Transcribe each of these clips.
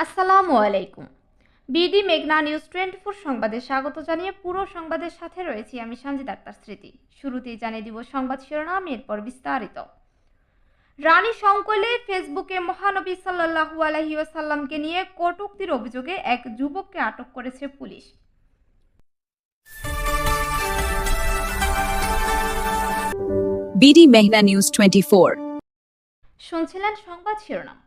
আসসালামু আলাইকুম। বিডি মেঘনা নিউজ 24 সংবাদে স্বাগত জানিয়ে পুরো সংবাদের সাথে রয়েছি আমি সঞ্জিত আক্তার স্মৃতি। শুরুতেই জানিয়ে দিব সংবাদ শিরোনাম, এরপর বিস্তারিত। রানী সংকলে ফেসবুকে মহানবী সাল্লাল্লাহু আলাইহি ওয়াসাল্লামকে নিয়ে কটূক্তির অভিযোগে এক যুবককে আটক করেছে পুলিশ। বিডি মেঘনা নিউজ 24। শুনছিলেন সংবাদ শিরোনাম।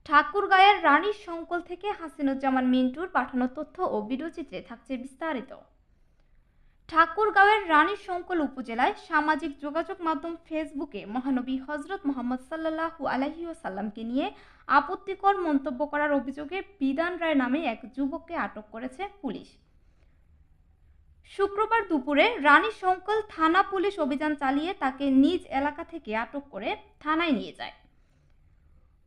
ঠাকুরগাঁয়ের রানীর সংকল থেকে হাসিনুজ্জামান মিন্টুর পাঠানো তথ্য ও ভিডিওচিত্রে থাকছে বিস্তারিত। ঠাকুরগাঁওয়ের রানীর সংকল উপজেলায় সামাজিক যোগাযোগ মাধ্যম ফেসবুকে মহানবী হযরত মুহাম্মদ সাল্লাল্লাহু আলাইহি ওয়াসাল্লামকে নিয়ে আপত্তিকর মন্তব্য করার অভিযোগে বিধান রায় নামে এক যুবককে আটক করেছে পুলিশ। শুক্রবার দুপুরে রানীর সংকল থানা পুলিশ অভিযান চালিয়ে তাকে নিজ এলাকা থেকে আটক করে থানায় নিয়ে যায়।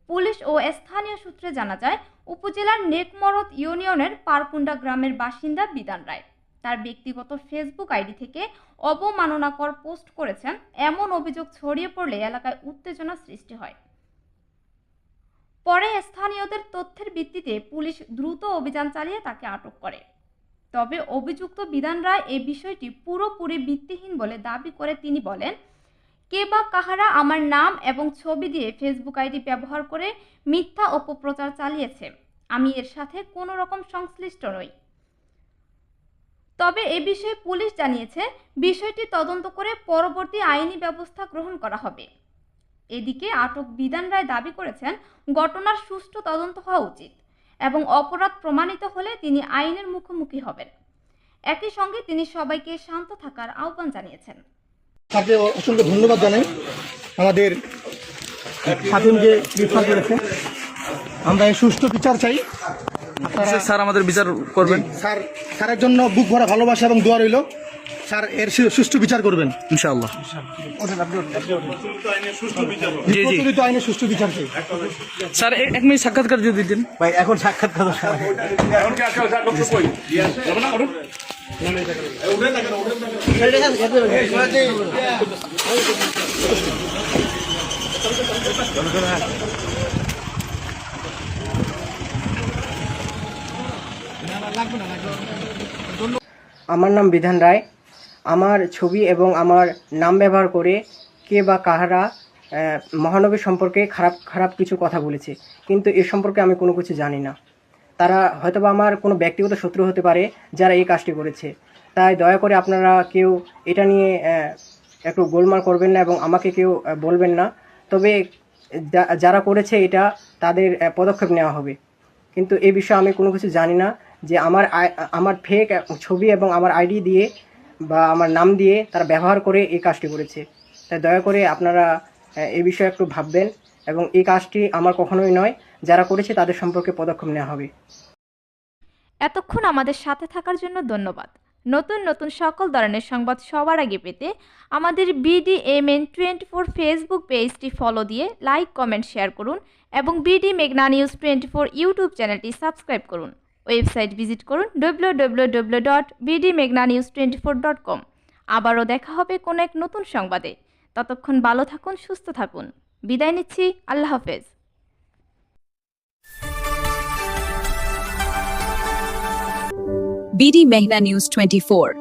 পুলিশ ও স্থানীয় সূত্রে জানা যায়, উপজেলার নেকমরদ ইউনিয়নের পারকুন্ডা গ্রামের বাসিন্দা বিধান রায় তার ব্যক্তিগত ফেসবুক আইডি থেকে অবমাননাকর পোস্ট করেছেন। এমন অভিযোগ ছড়িয়ে পড়লে এলাকায় উত্তেজনা সৃষ্টি হয়। পরে স্থানীয়দের তথ্যের ভিত্তিতে পুলিশ দ্রুত অভিযান চালিয়ে তাকে আটক করে। তবে অভিযুক্ত বিধান রায় এই বিষয়টি পুরোপুরি ভিত্তিহীন বলে দাবি করে তিনি বলেন, কে বা কাহারা আমার নাম এবং ছবি দিয়ে ফেসবুক আইডি ব্যবহার করে মিথ্যা অপপ্রচার চালিয়েছে, আমি এর সাথে কোনো রকম সংশ্লিষ্ট নই। তবে এ বিষয়ে পুলিশ জানিয়েছে, বিষয়টি তদন্ত করে পরবর্তী আইনি ব্যবস্থা গ্রহণ করা হবে। এদিকে আটক বিধান রায় দাবি করেছেন, ঘটনার সুষ্ঠু তদন্ত হওয়া উচিত এবং অপরাধ প্রমাণিত হলে তিনি আইনের মুখোমুখি হবেন। একই সঙ্গে তিনি সবাইকে শান্ত থাকার আহ্বান জানিয়েছেন। তাকে অসংখ্য ধন্যবাদ জানাই। আমাদের হাকিমকে গ্রেফতার করেছে, আমরা এই সুষ্ঠু বিচার চাই। স্যার আমাদের বিচার করবেন। স্যারের জন্য বুক ভরা ভালোবাসা এবং দোয়া রইল। স্যার এর সুষ্ঠু বিচার করবেন ইনশাআল্লাহ। জি জি প্রচলিত আইনে সুষ্ঠু বিচার চাই। স্যার এক মিনিট সাক্ষাৎকার যদি দিতেন। ভাই এখন সাক্ষাৎকার আমার নাম বিধান রায়। আমার ছবি এবং আমার নাম ব্যবহার করে কে বা কাহারা মহানবী সম্পর্কে খারাপ কিছু কথা বলেছে, কিন্তু এ সম্পর্কে আমি কোনো কিছু জানি না। তারা হয়তোবা আমার কোনো ব্যক্তিগত শত্রু হতে পারে যারা এই কাজটি করেছে। তাই দয়া করে আপনারা কেউ এটা নিয়ে একটু গোলমাল করবেন না এবং আমাকে কেউ বলবেন না। তবে যারা করেছে এটা তাদের পদক্ষেপ নেওয়া হবে, কিন্তু এ বিষয়ে আমি কোনো কিছু জানি না যে আমার ফেক ছবি এবং আমার আইডি দিয়ে বা আমার নাম দিয়ে তারা ব্যবহার করে এই কাজটি করেছে। তাই দয়া করে আপনারা এই বিষয়ে একটু ভাববেন এবং এই কাজটি আমার কখনোই নয়, যারা করেছে তাদের সম্পর্কে পদক্ষেপ নেওয়া হবে। এতক্ষণ আমাদের সাথে থাকার জন্য ধন্যবাদ। নতুন নতুন সকল ধরনের সংবাদ সবার আগে পেতে আমাদের BDMN 24 ফেসবুক পেজটি ফলো দিয়ে লাইক, কমেন্ট, শেয়ার করুন এবং বিডি মেঘনা নিউজ 24 ইউটিউব চ্যানেলটি সাবস্ক্রাইব করুন। ওয়েবসাইট ভিজিট করুন www.bdmeghnanews24.com। আবারও দেখা হবে কোনো এক নতুন সংবাদে। ততক্ষণ ভালো থাকুন, সুস্থ থাকুন। বিদায় নিচ্ছি, আল্লাহ হাফেজ। বিডি মেঘনা নিউজ 24।